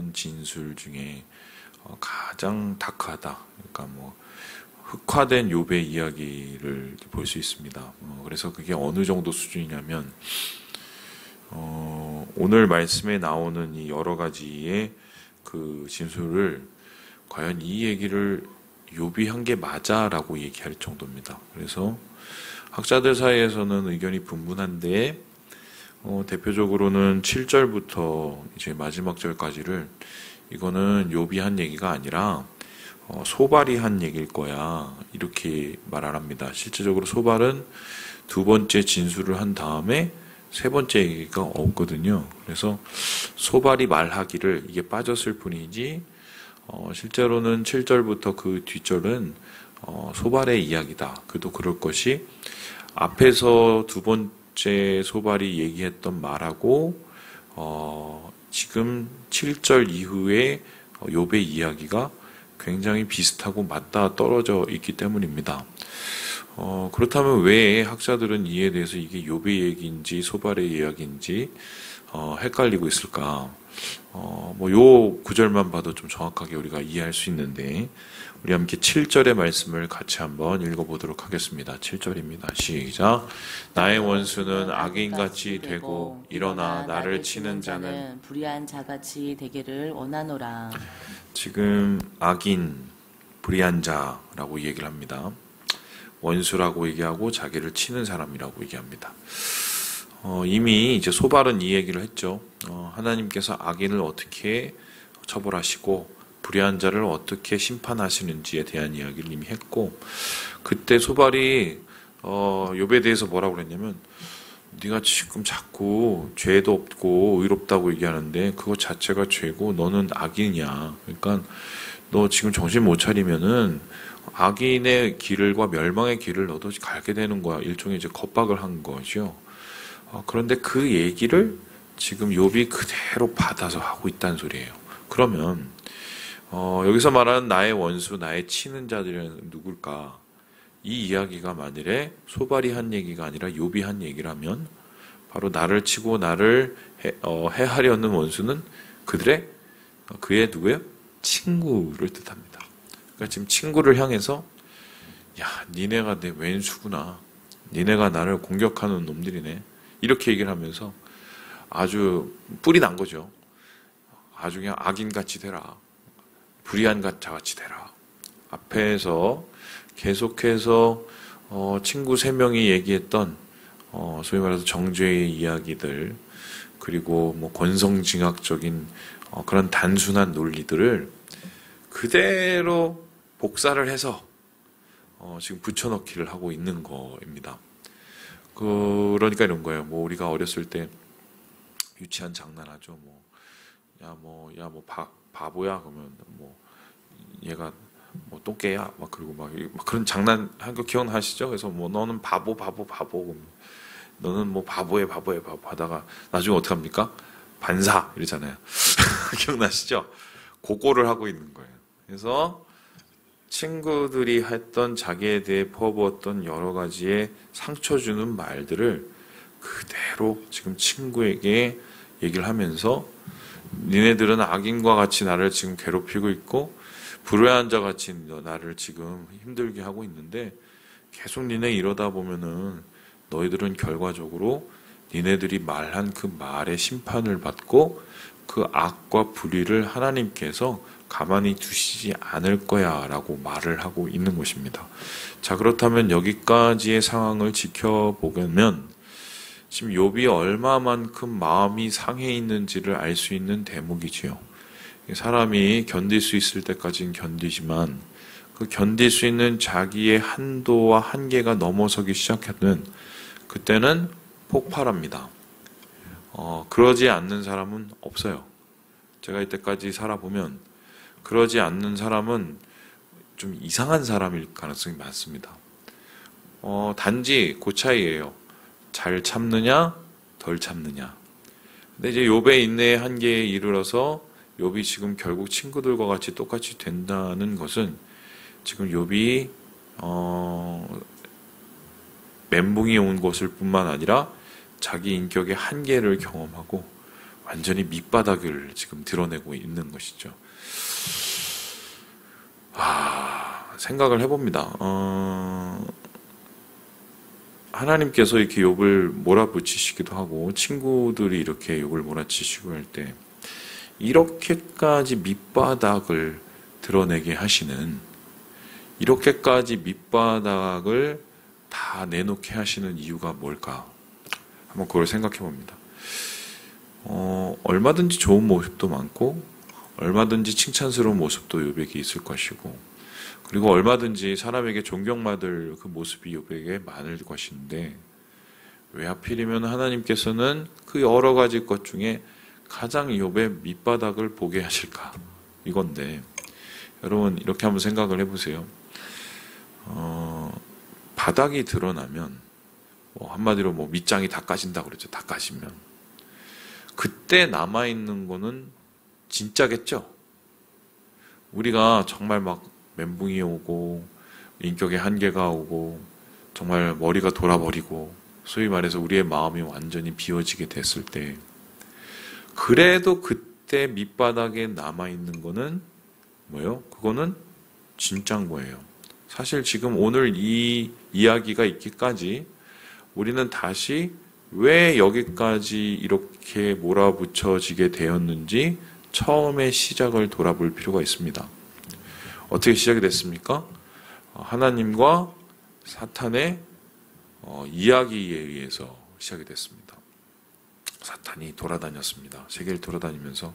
나온 진술 중에 가장 다크하다. 그러니까 뭐 흑화된 욥의 이야기를 볼 수 있습니다. 그래서 그게 어느 정도 수준이냐면 오늘 말씀에 나오는 이 여러 가지의 그 진술을 과연 이 얘기를 욥이 한 게 맞아라고 얘기할 정도입니다. 그래서 학자들 사이에서는 의견이 분분한데 대표적으로는 7절부터 이제 마지막 절까지를 이거는 욥이 한 얘기가 아니라 소발이 한 얘기일 거야 이렇게 말을 합니다. 실제적으로 소발은 두 번째 진술을 한 다음에 세 번째 얘기가 없거든요. 그래서 소발이 말하기를 이게 빠졌을 뿐이지 실제로는 7절부터 그 뒷절은 소발의 이야기다. 그도 그럴 것이 앞에서 두 번째 소발이 얘기했던 말하고 지금 7절 이후에 욥의 이야기가 굉장히 비슷하고 맞닿아 떨어져 있기 때문입니다. 그렇다면 왜 학자들은 이에 대해서 이게 욥의 얘기인지 소발의 이야기인지 헷갈리고 있을까? 요 구절만 봐도 좀 정확하게 우리가 이해할 수 있는데 우리 함께 7절의 말씀을 같이 한번 읽어보도록 하겠습니다. 7절입니다. 시작. 나의 원수는 악인같이 되고 일어나 나를 치는 자는 불의한 자같이 되기를 원하노라. 지금 악인, 불의한 자라고 얘기를 합니다. 원수라고 얘기하고 자기를 치는 사람이라고 얘기합니다. 이미 이제 소발은 이 얘기를 했죠. 하나님께서 악인을 어떻게 처벌하시고 불의한 자를 어떻게 심판하시는지에 대한 이야기를 이미 했고 그때 소발이 욥에 대해서 뭐라고 그랬냐면 네가 지금 자꾸 죄도 없고 의롭다고 얘기하는데 그거 자체가 죄고 너는 악인이야. 그러니까 너 지금 정신 못 차리면은 악인의 길과 멸망의 길을 너도 가게 되는 거야. 일종의 이제 겁박을 한 거죠. 그런데 그 얘기를 지금 욥이 그대로 받아서 하고 있다는 소리예요. 그러면 여기서 말하는 나의 원수, 나의 치는 자들은 누굴까? 이 이야기가 만일에 소발이 한 얘기가 아니라 욥이 한 얘기라면 바로 나를 치고 나를 해하려는 원수는 그의 누구예요? 친구를 뜻합니다. 그러니까 지금 친구를 향해서 야, 니네가 내 왼수구나. 니네가 나를 공격하는 놈들이네. 이렇게 얘기를 하면서 아주 뿔이 난 거죠. 아주 그냥 악인같이 되라. 불의한 자같이 되라. 앞에서 계속해서 친구 세 명이 얘기했던 소위 말해서 정죄의 이야기들 그리고 뭐 권성징악적인 그런 단순한 논리들을 그대로 복사를 해서 지금 붙여넣기를 하고 있는 거입니다. 그러니까 이런 거예요. 뭐 우리가 어렸을 때 유치한 장난하죠. 바보야 그러면 뭐 얘가 뭐 똥개야 막 그리고 막 그런 장난 한 거 기억나시죠? 그래서 뭐 너는 바보 너는 뭐 바보 하다가 나중에 어떻게 합니까? 반사 이러잖아요. 기억나시죠? 그거를 하고 있는 거예요. 그래서 친구들이 했던 자기에 대해 퍼부었던 여러 가지의 상처 주는 말들을 그대로 지금 친구에게 얘기를 하면서 니네들은 악인과 같이 나를 지금 괴롭히고 있고 불의한 자 같이 나를 지금 힘들게 하고 있는데 계속 니네 이러다 보면은 너희들은 결과적으로 니네들이 말한 그 말의 심판을 받고 그 악과 불의를 하나님께서 가만히 두시지 않을 거야 라고 말을 하고 있는 것입니다. 자, 그렇다면 여기까지의 상황을 지켜보면 지금 욥이 얼마만큼 마음이 상해 있는지를 알 수 있는 대목이지요. 사람이 견딜 수 있을 때까지는 견디지만 그 견딜 수 있는 자기의 한도와 한계가 넘어서기 시작하면 그때는 폭발합니다. 그러지 않는 사람은 없어요. 제가 이때까지 살아보면 그러지 않는 사람은 좀 이상한 사람일 가능성이 많습니다. 단지 그 차이예요. 잘 참느냐, 덜 참느냐. 근데 이제 욥의 인내의 한계에 이르러서 욥이 지금 결국 친구들과 같이 똑같이 된다는 것은 지금 욥이 멘붕이 온 것일 뿐만 아니라 자기 인격의 한계를 경험하고 완전히 밑바닥을 지금 드러내고 있는 것이죠. 생각을 해봅니다. 하나님께서 이렇게 욥을 몰아붙이시기도 하고 친구들이 이렇게 욥을 몰아치시고 할 때 이렇게까지 밑바닥을 드러내게 하시는, 이렇게까지 밑바닥을 다 내놓게 하시는 이유가 뭘까? 한번 그걸 생각해 봅니다. 얼마든지 좋은 모습도 많고 얼마든지 칭찬스러운 모습도 욥에게 있을 것이고, 그리고 얼마든지 사람에게 존경받을 그 모습이 욥에게 많을 것인데, 왜 하필이면 하나님께서는 그 여러 가지 것 중에 가장 욥의 밑바닥을 보게 하실까? 이건데, 여러분 이렇게 한번 생각을 해보세요. 바닥이 드러나면 한마디로 밑장이 다 까진다 그러죠. 다 까지면 그때 남아있는 거는 진짜겠죠. 우리가 정말 막 멘붕이 오고 인격의 한계가 오고 정말 머리가 돌아버리고 소위 말해서 우리의 마음이 완전히 비워지게 됐을 때, 그래도 그때 밑바닥에 남아있는 거는 뭐예요? 그거는 진짜인 거예요. 사실 지금 오늘 이 이야기가 있기까지 우리는 다시 왜 여기까지 이렇게 몰아붙여지게 되었는지 처음의 시작을 돌아볼 필요가 있습니다. 어떻게 시작이 됐습니까? 하나님과 사탄의 이야기에 의해서 시작이 됐습니다. 사탄이 돌아다녔습니다. 세계를 돌아다니면서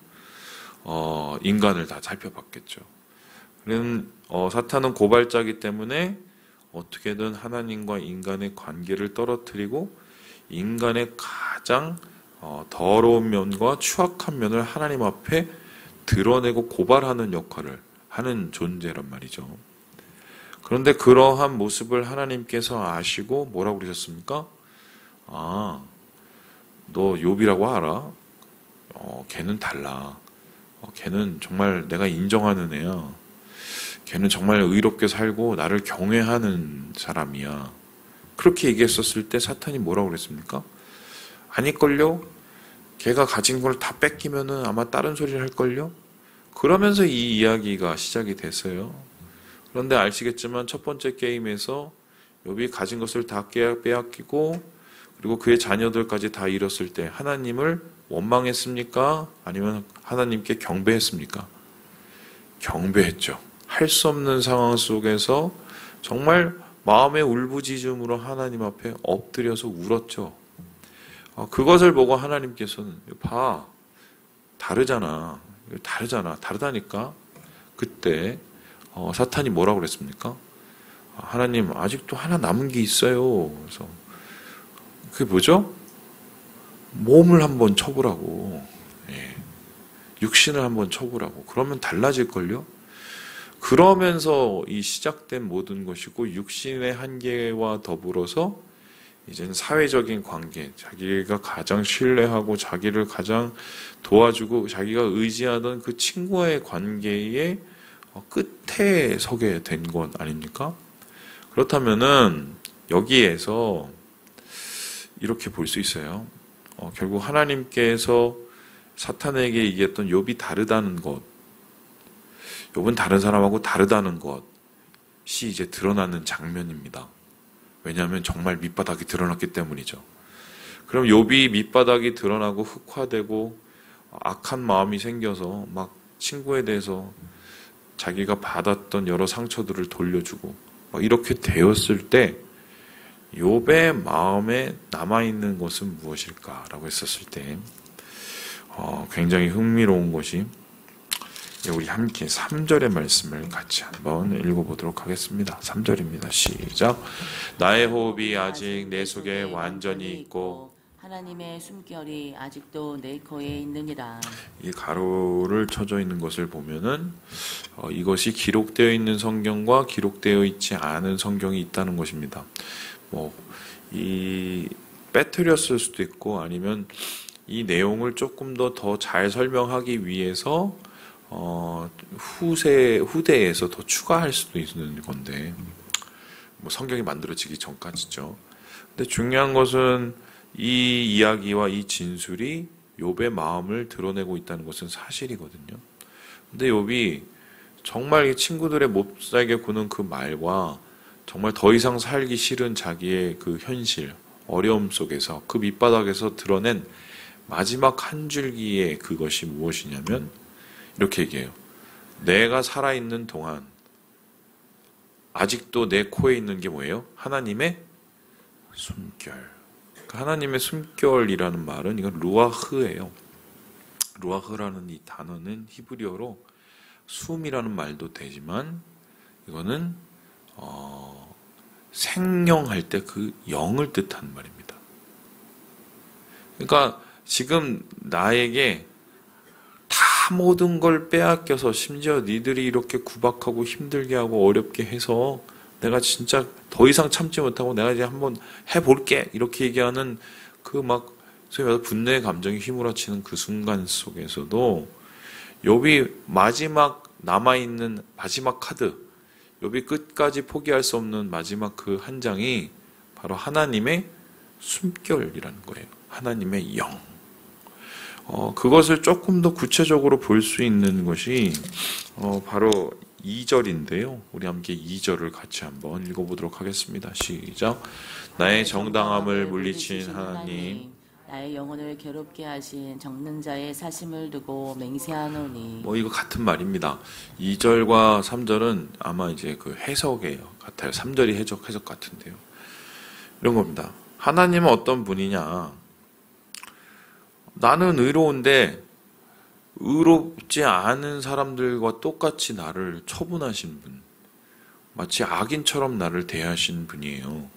인간을 다 살펴봤겠죠. 사탄은 고발자이기 때문에 어떻게든 하나님과 인간의 관계를 떨어뜨리고 인간의 가장 더러운 면과 추악한 면을 하나님 앞에 드러내고 고발하는 역할을 하는 존재란 말이죠. 그런데 그러한 모습을 하나님께서 아시고 뭐라고 그러셨습니까? 너 욥이라고 알아? 걔는 달라. 걔는 정말 내가 인정하는 애야. 걔는 정말 의롭게 살고 나를 경외하는 사람이야. 그렇게 얘기했었을 때 사탄이 뭐라고 그랬습니까? 아닐걸요? 걔가 가진 걸 다 뺏기면은 아마 다른 소리를 할걸요? 그러면서 이 이야기가 시작이 됐어요. 그런데 아시겠지만 첫 번째 게임에서 욥이 가진 것을 다 빼앗기고 그리고 그의 자녀들까지 다 잃었을 때 하나님을 원망했습니까? 아니면 하나님께 경배했습니까? 경배했죠. 할 수 없는 상황 속에서 정말 마음의 울부짖음으로 하나님 앞에 엎드려서 울었죠. 그것을 보고 하나님께서는 봐, 다르다니까. 그때 사탄이 뭐라고 그랬습니까? 하나님 아직도 하나 남은 게 있어요. 그래서 그게 뭐죠? 몸을 한번 쳐보라고. 육신을 한번 쳐보라고. 그러면 달라질걸요? 그러면서 이 시작된 모든 것이고, 육신의 한계와 더불어서 이제는 사회적인 관계, 자기가 가장 신뢰하고 자기를 가장 도와주고 자기가 의지하던 그 친구와의 관계의 끝에 서게 된 것 아닙니까? 그렇다면은 여기에서 이렇게 볼 수 있어요. 결국 하나님께서 사탄에게 얘기했던 욥이 다르다는 것, 욥은 다른 사람하고 다르다는 것이 이제 드러나는 장면입니다. 왜냐하면 정말 밑바닥이 드러났기 때문이죠. 그럼 욥이 밑바닥이 드러나고 흑화되고 악한 마음이 생겨서 막 친구에 대해서 자기가 받았던 여러 상처들을 돌려주고 막 이렇게 되었을 때 욥의 마음에 남아있는 것은 무엇일까라고 했었을 때 굉장히 흥미로운 것이, 우리 함께 3절의 말씀을 같이 한번 읽어보도록 하겠습니다. 3절입니다. 시작. 나의 호흡이 아직 내 속에 완전히 있고 하나님의 숨결이 아직도 내 코에 있느니라. 이 가로를 쳐져 있는 것을 보면은 이것이 기록되어 있는 성경과 기록되어 있지 않은 성경이 있다는 것입니다. 이 빼뜨렸을 수도 있고 아니면 이 내용을 조금 더 잘 설명하기 위해서 후대에서 더 추가할 수도 있는 건데, 성경이 만들어지기 전까지죠. 근데 중요한 것은 이 이야기와 이 진술이 욥의 마음을 드러내고 있다는 것은 사실이거든요. 근데 욥이 정말 친구들의 못살게 구는 그 말과 정말 더 이상 살기 싫은 자기의 그 현실, 어려움 속에서 그 밑바닥에서 드러낸 마지막 한 줄기의 그것이 무엇이냐면 이렇게 얘기해요. 내가 살아있는 동안 아직도 내 코에 있는 게 뭐예요? 하나님의 숨결. 하나님의 숨결이라는 말은 이건 루아흐예요. 루아흐라는 이 단어는 히브리어로 숨이라는 말도 되지만 이거는 생명할 때 그 영을 뜻하는 말입니다. 그러니까 지금 나에게 다 모든 걸 빼앗겨서 심지어 니들이 이렇게 구박하고 힘들게 하고 어렵게 해서 내가 진짜 더 이상 참지 못하고 내가 이제 한번 해볼게 이렇게 얘기하는 그 막 소위 말해서 분노의 감정이 휘몰아치는 그 순간 속에서도 욥이 마지막 남아있는 마지막 카드, 욥이 끝까지 포기할 수 없는 마지막 그 한 장이 바로 하나님의 숨결이라는 거예요. 하나님의 영. 그것을 조금 더 구체적으로 볼 수 있는 것이 바로 2절인데요. 우리 함께 2절을 같이 한번 읽어보도록 하겠습니다. 시작. 나의 정당함을 물리친 하나님, 나의 영혼을 괴롭게 하신 적는 자의 사심을 두고 맹세하노니. 이거 같은 말입니다. 2절과 3절은 아마 이제 그 해석이에요. 같아요. 3절이 해석 같은데요. 이런 겁니다. 하나님은 어떤 분이냐? 나는 의로운데 의롭지 않은 사람들과 똑같이 나를 처분하신 분, 마치 악인처럼 나를 대하신 분이에요.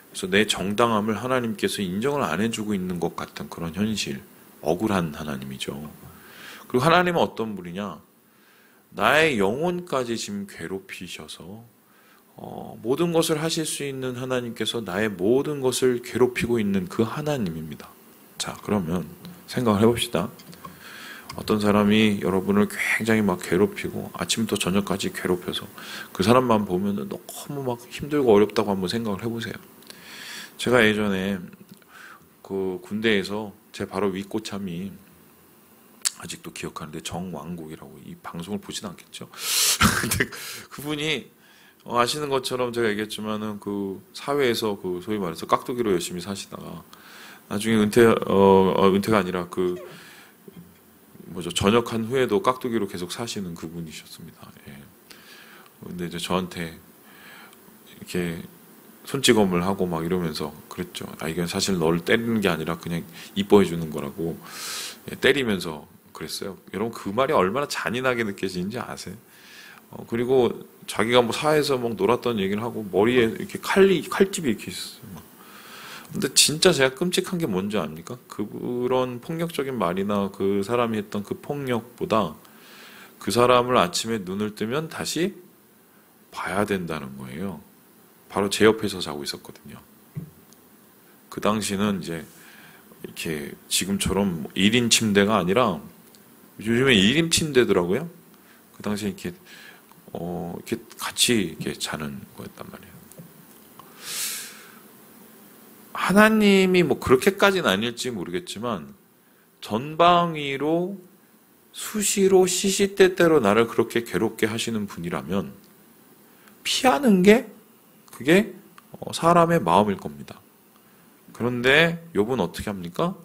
그래서 내 정당함을 하나님께서 인정을 안 해주고 있는 것 같은 그런 현실, 억울한 하나님이죠. 그리고 하나님은 어떤 분이냐? 나의 영혼까지 지금 괴롭히셔서 모든 것을 하실 수 있는 하나님께서 나의 모든 것을 괴롭히고 있는 그 하나님입니다. 자, 그러면 생각을 해봅시다. 어떤 사람이 여러분을 굉장히 막 괴롭히고 아침부터 저녁까지 괴롭혀서 그 사람만 보면 너무 막 힘들고 어렵다고 한번 생각을 해보세요. 제가 예전에 그 군대에서 제 바로 윗고참이 아직도 기억하는데 정왕국이라고, 이 방송을 보진 않겠죠. 근데 그분이 아시는 것처럼 제가 얘기했지만은 그 사회에서 그 소위 말해서 깍두기로 열심히 사시다가 나중에 은퇴가 아니라 전역한 후에도 깍두기로 계속 사시는 그분이셨습니다. 예. 근데 이제 저한테 이렇게 손찌검을 하고 막 이러면서 그랬죠. 이건 사실 너를 때리는 게 아니라 그냥 이뻐해 주는 거라고, 때리면서 그랬어요. 여러분 그 말이 얼마나 잔인하게 느껴지는지 아세요? 그리고 자기가 뭐 사회에서 막 놀았던 얘기를 하고 머리에 이렇게 칼집이 이렇게 있었어요. 근데 진짜 제가 끔찍한 게 뭔지 압니까? 그런 폭력적인 말이나 그 사람이 했던 그 폭력보다 그 사람을 아침에 눈을 뜨면 다시 봐야 된다는 거예요. 바로 제 옆에서 자고 있었거든요. 그 당시는 이제 이렇게 지금처럼 1인 침대가 아니라 요즘에 1인 침대더라고요. 그 당시에 이렇게 같이 이렇게 자는 거였단 말이에요. 하나님이 뭐 그렇게까지는 아닐지 모르겠지만 전방위로 수시로 시시때때로 나를 그렇게 괴롭게 하시는 분이라면 피하는 게 그게 사람의 마음일 겁니다. 그런데 욥은 어떻게 합니까?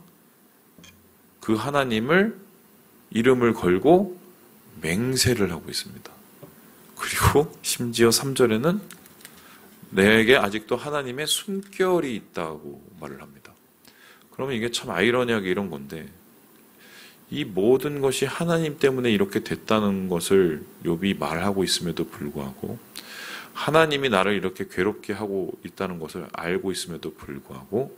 그 하나님을 이름을 걸고 맹세를 하고 있습니다. 그리고 심지어 3절에는 내게 아직도 하나님의 숨결이 있다고 말을 합니다. 그러면 이게 참 아이러니하게 이런 건데, 이 모든 것이 하나님 때문에 이렇게 됐다는 것을 욥이 말하고 있음에도 불구하고, 하나님이 나를 이렇게 괴롭게 하고 있다는 것을 알고 있음에도 불구하고,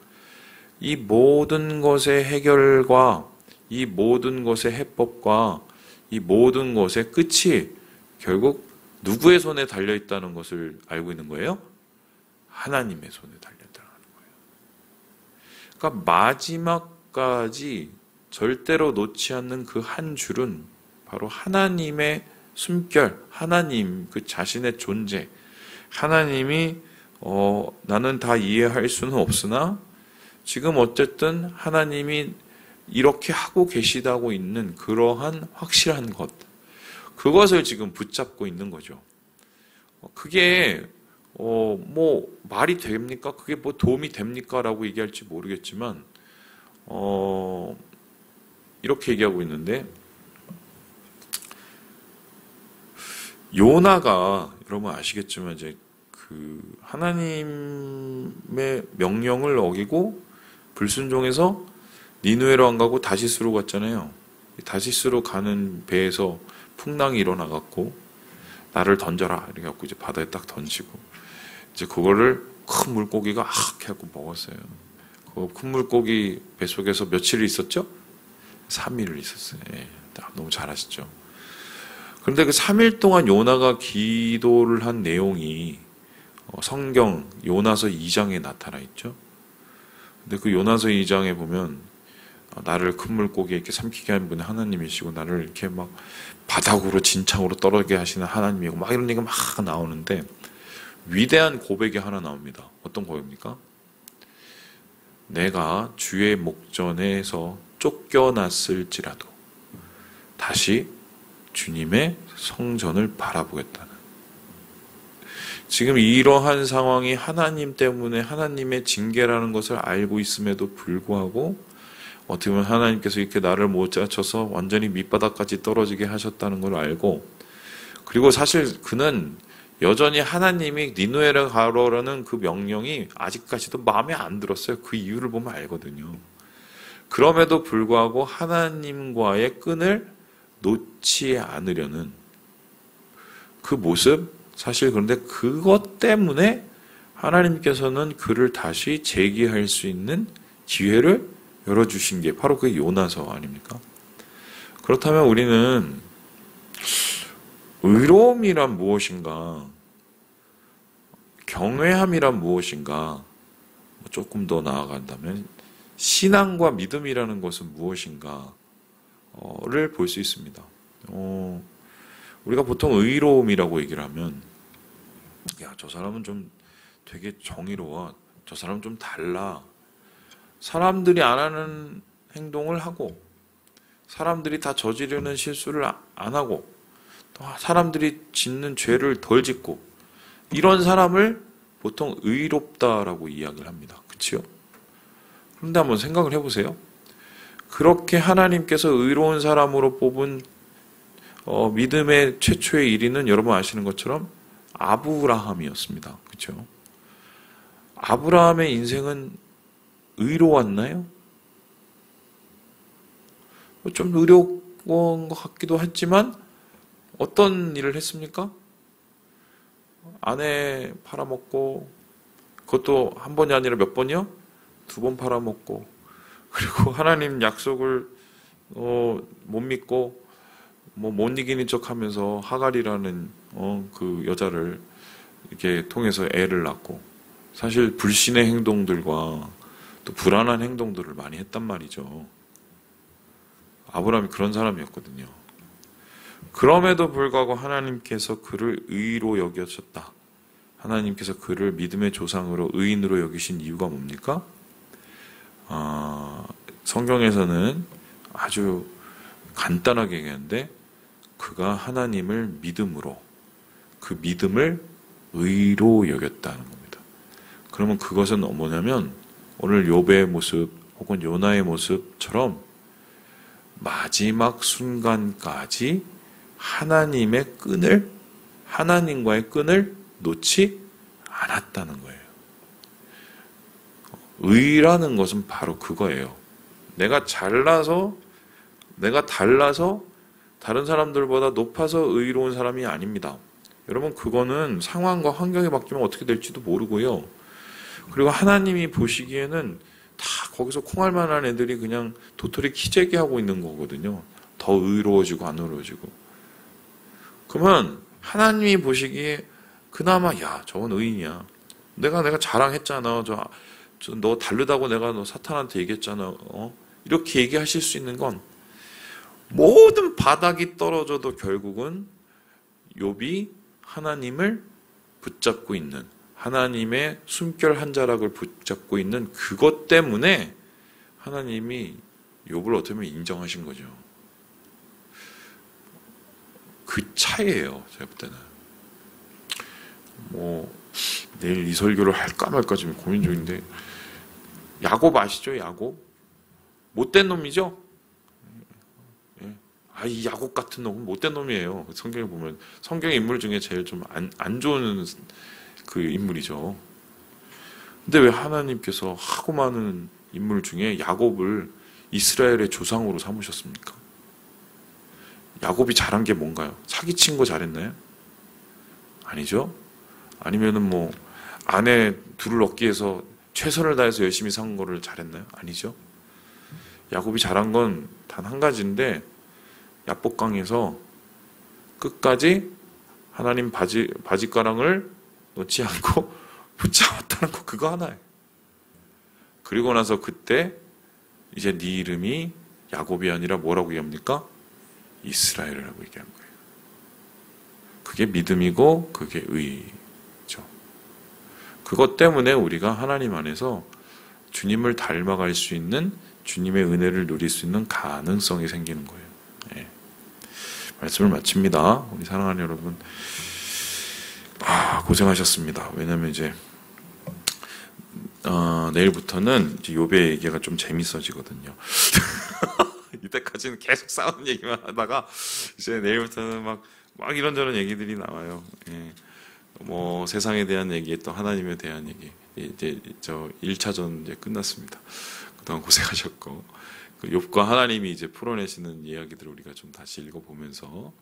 이 모든 것의 해결과 이 모든 것의 해법과 이 모든 것의 끝이 결국 누구의 손에 달려있다는 것을 알고 있는 거예요? 하나님의 손에 달려있다는 거예요. 그러니까 마지막까지 절대로 놓지 않는 그 한 줄은 바로 하나님의 숨결, 하나님 그 자신의 존재, 하나님이 나는 다 이해할 수는 없으나 지금 어쨌든 하나님이 이렇게 하고 계시다고 있는 그러한 확실한 것, 그것을 지금 붙잡고 있는 거죠. 그게 뭐 말이 됩니까? 그게 뭐 도움이 됩니까? 라고 얘기할지 모르겠지만 이렇게 얘기하고 있는데, 요나가 여러분 아시겠지만 이제 그 하나님의 명령을 어기고 불순종해서 니느웨로 안 가고 다시스로 갔잖아요. 다시스로 가는 배에서 풍랑이 일어나갖고 나를 던져라 이렇게 갖고 이제 바다에 딱 던지고 이제 그거를 큰 물고기가 악 해갖고 먹었어요. 그 큰 물고기 뱃속에서 며칠 있었죠? 3일을 있었어요. 예, 너무 잘하시죠. 그런데 그 3일 동안 요나가 기도를 한 내용이 성경 요나서 2장에 나타나 있죠. 근데 그 요나서 2장에 보면 나를 큰 물고기에 이렇게 삼키게 한 분이 하나님이시고 나를 이렇게 막 바닥으로 진창으로 떨어지게 하시는 하나님이고 막 이런 얘기가 막 나오는데 위대한 고백이 하나 나옵니다. 어떤 고백입니까? 내가 주의 목전에서 쫓겨났을지라도 다시 주님의 성전을 바라보겠다는, 지금 이러한 상황이 하나님 때문에 하나님의 징계라는 것을 알고 있음에도 불구하고 어떻게 보면 하나님께서 이렇게 나를 못 잡쳐서 완전히 밑바닥까지 떨어지게 하셨다는 걸 알고, 그리고 사실 그는 여전히 하나님이 니느웨로 가라는 그 명령이 아직까지도 마음에 안 들었어요. 그 이유를 보면 알거든요. 그럼에도 불구하고 하나님과의 끈을 놓지 않으려는 그 모습, 사실 그런데 그것 때문에 하나님께서는 그를 다시 재기할 수 있는 기회를 열어주신 게 바로 그 요나서 아닙니까? 그렇다면 우리는 의로움이란 무엇인가, 경외함이란 무엇인가, 조금 더 나아간다면 신앙과 믿음이라는 것은 무엇인가를 볼 수 있습니다. 우리가 보통 의로움이라고 얘기를 하면, 야, 저 사람은 좀 되게 정의로워, 저 사람은 좀 달라, 사람들이 안 하는 행동을 하고 사람들이 다 저지르는 실수를 안 하고 또 사람들이 짓는 죄를 덜 짓고 이런 사람을 보통 의롭다라고 이야기를 합니다. 그렇죠? 그런데 한번 생각을 해보세요. 그렇게 하나님께서 의로운 사람으로 뽑은 믿음의 최초의 1위는 여러분 아시는 것처럼 아브라함이었습니다. 그렇죠? 아브라함의 인생은 의로웠나요? 좀 의로운 것 같기도 했지만 어떤 일을 했습니까? 아내 팔아먹고, 그것도 한 번이 아니라 몇 번이요? 2번 팔아먹고, 그리고 하나님 약속을 못 믿고 못 이기는 척하면서 하갈이라는 그 여자를 이렇게 통해서 애를 낳고, 사실 불신의 행동들과 또 불안한 행동들을 많이 했단 말이죠. 아브라함이 그런 사람이었거든요. 그럼에도 불구하고 하나님께서 그를 의로 여기셨다. 하나님께서 그를 믿음의 조상으로 의인으로 여기신 이유가 뭡니까? 성경에서는 아주 간단하게 얘기하는데 그가 하나님을 믿음으로, 그 믿음을 의로 여겼다는 겁니다. 그러면 그것은 뭐냐면 오늘 욥의 모습 혹은 요나의 모습처럼 마지막 순간까지 하나님과의 끈을 놓지 않았다는 거예요. 의라는 것은 바로 그거예요. 내가 달라서 다른 사람들보다 높아서 의로운 사람이 아닙니다. 여러분, 그거는 상황과 환경이 바뀌면 어떻게 될지도 모르고요. 그리고 하나님이 보시기에는 다 거기서 콩할 만한 애들이 그냥 도토리 키재기 하고 있는 거거든요. 더 의로워지고 안 의로워지고. 그러면 하나님이 보시기에 그나마 야, 저건 의인이야. 내가 자랑했잖아. 너 다르다고 내가 너 사탄한테 얘기했잖아. 이렇게 얘기하실 수 있는 건 모든 바닥이 떨어져도 결국은 욥이 하나님을 붙잡고 있는, 하나님의 숨결 한 자락을 붙잡고 있는 그것 때문에 하나님이 욥을 어떻게 보면 인정하신 거죠. 그 차이예요. 제가 볼 때는. 뭐 내일 이 설교를 할까 말까 지금 고민 중인데, 야곱 아시죠? 야곱? 못된 놈이죠? 이 야곱 같은 놈은 못된 놈이에요. 성경에 보면 성경 인물 중에 제일 좀 안 좋은 그 인물이죠. 근데 왜 하나님께서 하고 많은 인물 중에 야곱을 이스라엘의 조상으로 삼으셨습니까? 야곱이 잘한 게 뭔가요? 사기친 거 잘했나요? 아니죠. 아니면은 뭐 아내 둘을 얻기 위해서 최선을 다해서 열심히 산 거를 잘했나요? 아니죠. 야곱이 잘한 건 단 한 가지인데, 야복강에서 끝까지 하나님 바짓가랑을 놓지 않고 붙잡았다는 거, 그거 하나예요. 그리고 나서 그때 이제 네 이름이 야곱이 아니라 뭐라고 얘기합니까? 이스라엘이라고 얘기한 거예요. 그게 믿음이고 그게 의죠. 그것 때문에 우리가 하나님 안에서 주님을 닮아갈 수 있는, 주님의 은혜를 누릴 수 있는 가능성이 생기는 거예요. 네. 말씀을 마칩니다. 우리 사랑하는 여러분, 고생하셨습니다. 왜냐면 이제 내일부터는 이제 욥의 얘기가 좀 재밌어지거든요. 이때까지는 계속 싸우는 얘기만 하다가 이제 내일부터는 막 이런저런 얘기들이 나와요. 예. 뭐 세상에 대한 얘기, 또 하나님에 대한 얘기. 이제 저 1차전 이제 끝났습니다. 그동안 고생하셨고, 그 욥과 하나님이 이제 풀어내시는 이야기들을 우리가 좀 다시 읽어보면서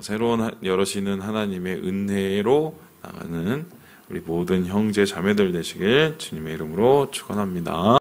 새로운 여러시는 하나님의 은혜로 나가는 우리 모든 형제 자매들 되시길 주님의 이름으로 축원합니다.